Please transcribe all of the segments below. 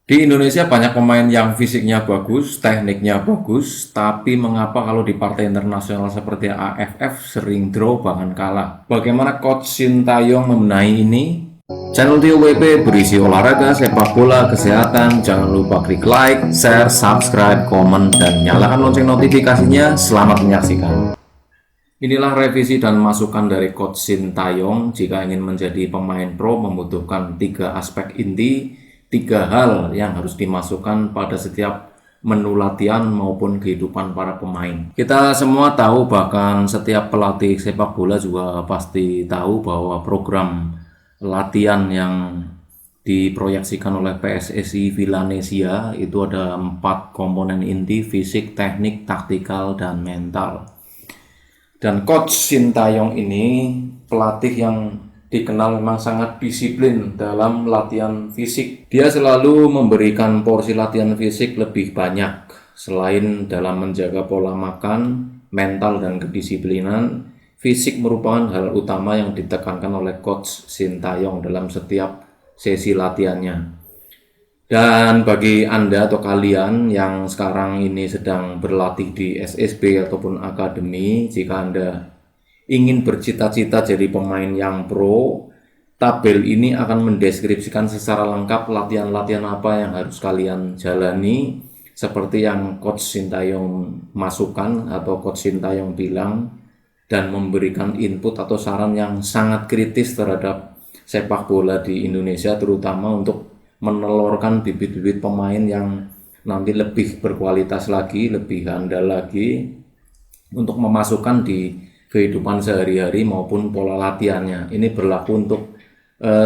Di Indonesia banyak pemain yang fisiknya bagus, tekniknya bagus, tapi mengapa kalau di partai internasional seperti AFF sering draw bahkan kalah? Bagaimana Coach Sintayong membenahi ini? Channel TUWP berisi olahraga, sepak bola, kesehatan. Jangan lupa klik like, share, subscribe, komen, dan nyalakan lonceng notifikasinya. Selamat menyaksikan. Inilah revisi dan masukan dari Coach Sintayong. Jika ingin menjadi pemain pro membutuhkan 3 aspek inti, 3 hal yang harus dimasukkan pada setiap menu latihan maupun kehidupan para pemain. Kita semua tahu, bahkan setiap pelatih sepak bola juga pasti tahu bahwa program latihan yang diproyeksikan oleh PSSI Villanesia itu ada 4 komponen inti: fisik, teknik, taktikal, dan mental. Dan Coach Sintayong ini pelatih yang dikenal memang sangat disiplin dalam latihan fisik. Dia selalu memberikan porsi latihan fisik lebih banyak. Selain dalam menjaga pola makan, mental, dan kedisiplinan, fisik merupakan hal utama yang ditekankan oleh Coach Sintayong dalam setiap sesi latihannya. Dan bagi Anda atau kalian yang sekarang ini sedang berlatih di SSB ataupun akademi, jika Anda ingin bercita-cita jadi pemain yang pro, tabel ini akan mendeskripsikan secara lengkap latihan-latihan apa yang harus kalian jalani, seperti yang Coach Sintayong masukkan atau Coach Sintayong bilang, dan memberikan input atau saran yang sangat kritis terhadap sepak bola di Indonesia, terutama untuk menelurkan bibit-bibit pemain yang nanti lebih berkualitas lagi, lebih handal lagi untuk memasukkan di kehidupan sehari-hari maupun pola latihannya. Ini berlaku untuk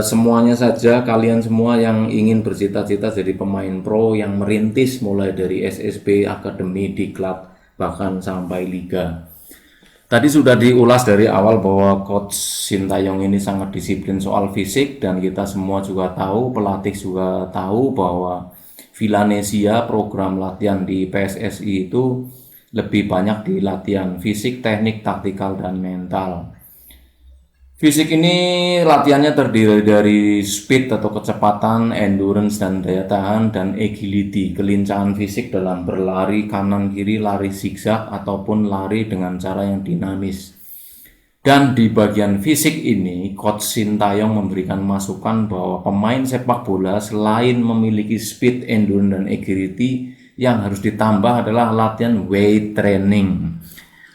semuanya saja, kalian semua yang ingin bercita-cita jadi pemain pro yang merintis mulai dari SSB, akademi, diklat, bahkan sampai liga. Tadi sudah diulas dari awal bahwa Coach Sintayong ini sangat disiplin soal fisik, dan kita semua juga tahu, pelatih juga tahu bahwa Villanesia program latihan di PSSI itu lebih banyak di latihan fisik, teknik, taktikal, dan mental. Fisik ini latihannya terdiri dari speed atau kecepatan, endurance dan daya tahan, dan agility, kelincahan fisik dalam berlari kanan kiri, lari zigzag, ataupun lari dengan cara yang dinamis. Dan di bagian fisik ini, Coach Sintayong memberikan masukan bahwa pemain sepak bola selain memiliki speed, endurance, dan agility, yang harus ditambah adalah latihan weight training.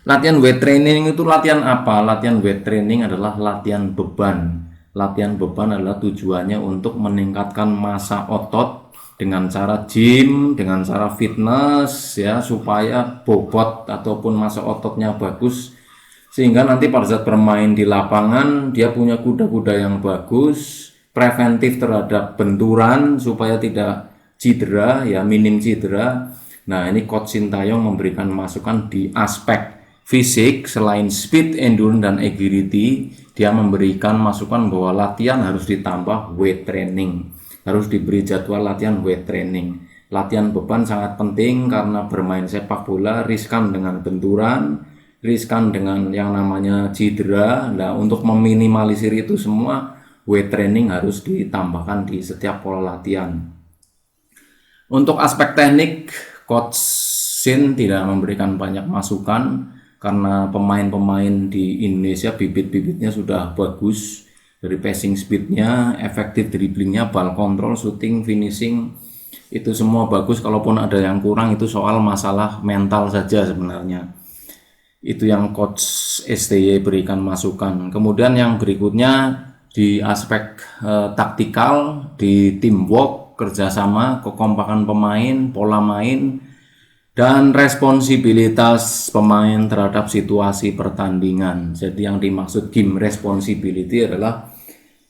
Latihan weight training itu latihan apa? Latihan weight training adalah latihan beban. Latihan beban adalah tujuannya untuk meningkatkan massa otot dengan cara gym, dengan cara fitness ya, supaya bobot ataupun massa ototnya bagus, sehingga nanti pada saat bermain di lapangan dia punya kuda-kuda yang bagus, preventif terhadap benturan supaya tidak cedera ya, minim cedera. Nah, ini Coach Sintayong memberikan masukan di aspek fisik. Selain speed, endurance, dan agility, dia memberikan masukan bahwa latihan harus ditambah weight training, harus diberi jadwal latihan weight training. Latihan beban sangat penting karena bermain sepak bola riskan dengan benturan, riskan dengan yang namanya cedera. Nah, untuk meminimalisir itu semua, weight training harus ditambahkan di setiap pola latihan. Untuk aspek teknik, Coach Sin tidak memberikan banyak masukan karena pemain-pemain di Indonesia bibit-bibitnya sudah bagus, dari passing speednya, efektif dribblingnya, ball control, shooting, finishing, itu semua bagus. Kalaupun ada yang kurang itu soal masalah mental saja sebenarnya. Itu yang Coach STY berikan masukan. Kemudian yang berikutnya di aspek taktikal, di teamwork, kerjasama, kekompakan pemain, pola main, dan responsibilitas pemain terhadap situasi pertandingan. Jadi yang dimaksud game responsibility adalah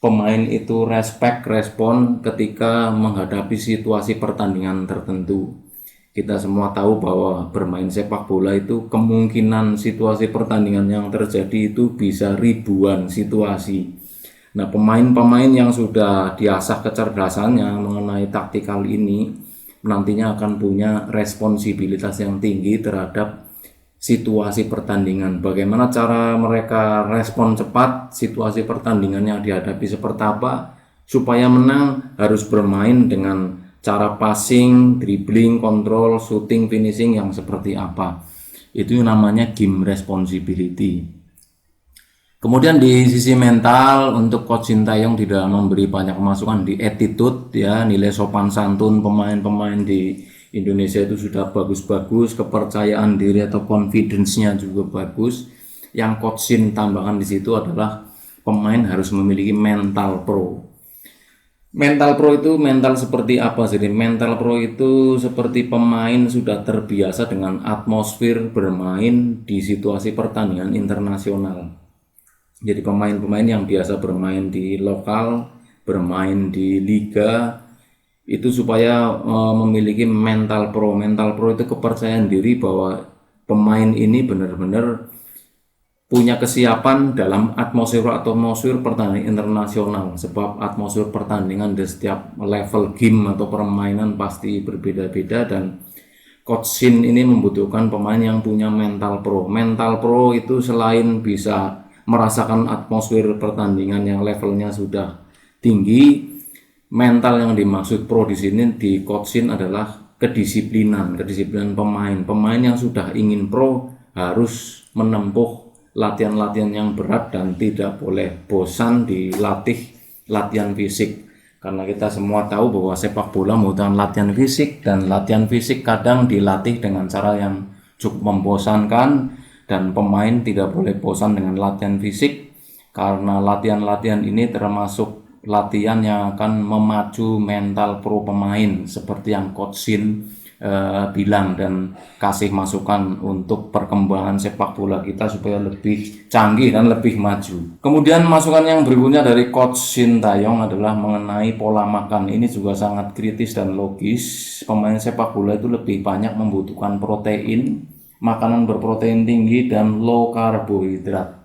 pemain itu respon ketika menghadapi situasi pertandingan tertentu. Kita semua tahu bahwa bermain sepak bola itu kemungkinan situasi pertandingan yang terjadi itu bisa ribuan situasi. Nah, pemain-pemain yang sudah diasah kecerdasannya mengenai taktikal ini nantinya akan punya responsibilitas yang tinggi terhadap situasi pertandingan. Bagaimana cara mereka respon cepat, situasi pertandingan yang dihadapi seperti apa, supaya menang harus bermain dengan cara passing, dribbling, kontrol, shooting, finishing yang seperti apa. Itu namanya game responsibility. Kemudian di sisi mental, untuk Coach Sintayong tidak memberi banyak masukan di attitude ya, nilai sopan santun pemain-pemain di Indonesia itu sudah bagus-bagus, kepercayaan diri atau confidence-nya juga bagus. Yang Coach Sin tambahkan di situ adalah pemain harus memiliki mental pro. Mental pro itu mental seperti apa? Jadi mental pro itu seperti pemain sudah terbiasa dengan atmosfer bermain di situasi pertandingan internasional. Jadi pemain-pemain yang biasa bermain di lokal, bermain di liga, itu supaya memiliki mental pro. Mental pro itu kepercayaan diri bahwa pemain ini benar-benar punya kesiapan dalam atmosfer pertandingan internasional. Sebab atmosfer pertandingan di setiap level game atau permainan pasti berbeda-beda, dan Coach Sin ini membutuhkan pemain yang punya mental pro. Mental pro itu selain bisa merasakan atmosfer pertandingan yang levelnya sudah tinggi, mental yang dimaksud pro di sini di Coach Sin adalah kedisiplinan pemain. Pemain yang sudah ingin pro harus menempuh latihan-latihan yang berat dan tidak boleh bosan dilatih latihan fisik. Karena kita semua tahu bahwa sepak bola membutuhkan latihan fisik, dan latihan fisik kadang dilatih dengan cara yang cukup membosankan, dan pemain tidak boleh bosan dengan latihan fisik, karena latihan-latihan ini termasuk latihan yang akan memacu mental pro pemain seperti yang Coach Sin bilang dan kasih masukan untuk perkembangan sepak bola kita supaya lebih canggih dan lebih maju. Kemudian masukan yang berikutnya dari Coach Sintayong adalah mengenai pola makan. Ini juga sangat kritis dan logis. Pemain sepak bola itu lebih banyak membutuhkan protein, makanan berprotein tinggi dan low karbohidrat.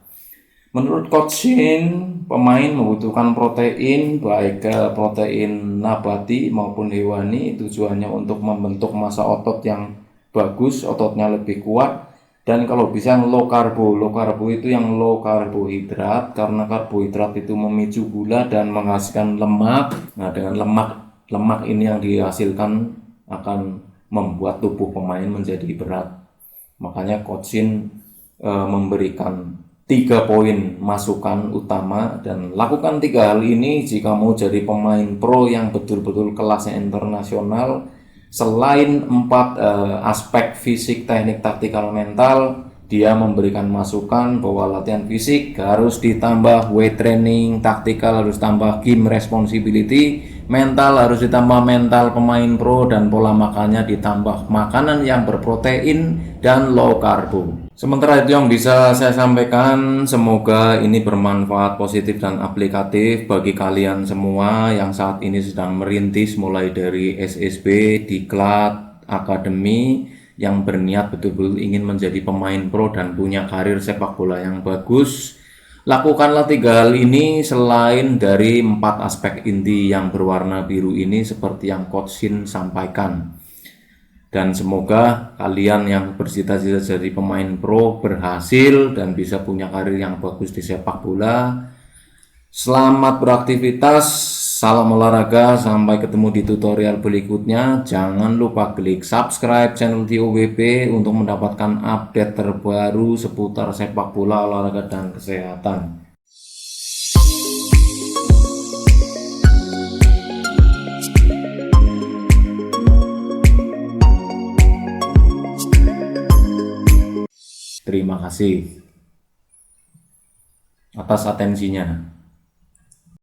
Menurut Coach Sin, pemain membutuhkan protein, baik protein nabati maupun hewani, tujuannya untuk membentuk massa otot yang bagus, ototnya lebih kuat. Dan kalau bisa yang low karbo itu yang low karbohidrat, karena karbohidrat itu memicu gula dan menghasilkan lemak. Nah, dengan lemak ini yang dihasilkan akan membuat tubuh pemain menjadi berat. Makanya Coach Sin memberikan 3 poin masukan utama, dan lakukan 3 hal ini jika mau jadi pemain pro yang betul-betul kelasnya internasional. Selain 4 aspek fisik, teknik, taktikal, mental, dia memberikan masukan bahwa latihan fisik harus ditambah weight training, taktikal harus tambah game responsibility, mental harus ditambah mental pemain pro, dan pola makannya ditambah makanan yang berprotein dan low karbo. Sementara itu yang bisa saya sampaikan, semoga ini bermanfaat positif dan aplikatif bagi kalian semua yang saat ini sedang merintis mulai dari SSB, Diklat, Akademi, yang berniat betul-betul ingin menjadi pemain pro dan punya karir sepak bola yang bagus. Lakukanlah 3 hal ini selain dari 4 aspek inti yang berwarna biru ini seperti yang Coach Sin sampaikan. Dan semoga kalian yang bercita-cita jadi pemain pro berhasil dan bisa punya karir yang bagus di sepak bola. Selamat beraktivitas, salam olahraga, sampai ketemu di tutorial berikutnya. Jangan lupa klik subscribe channel TOWP untuk mendapatkan update terbaru seputar sepak bola, olahraga, dan kesehatan. Terima kasih atas atensinya.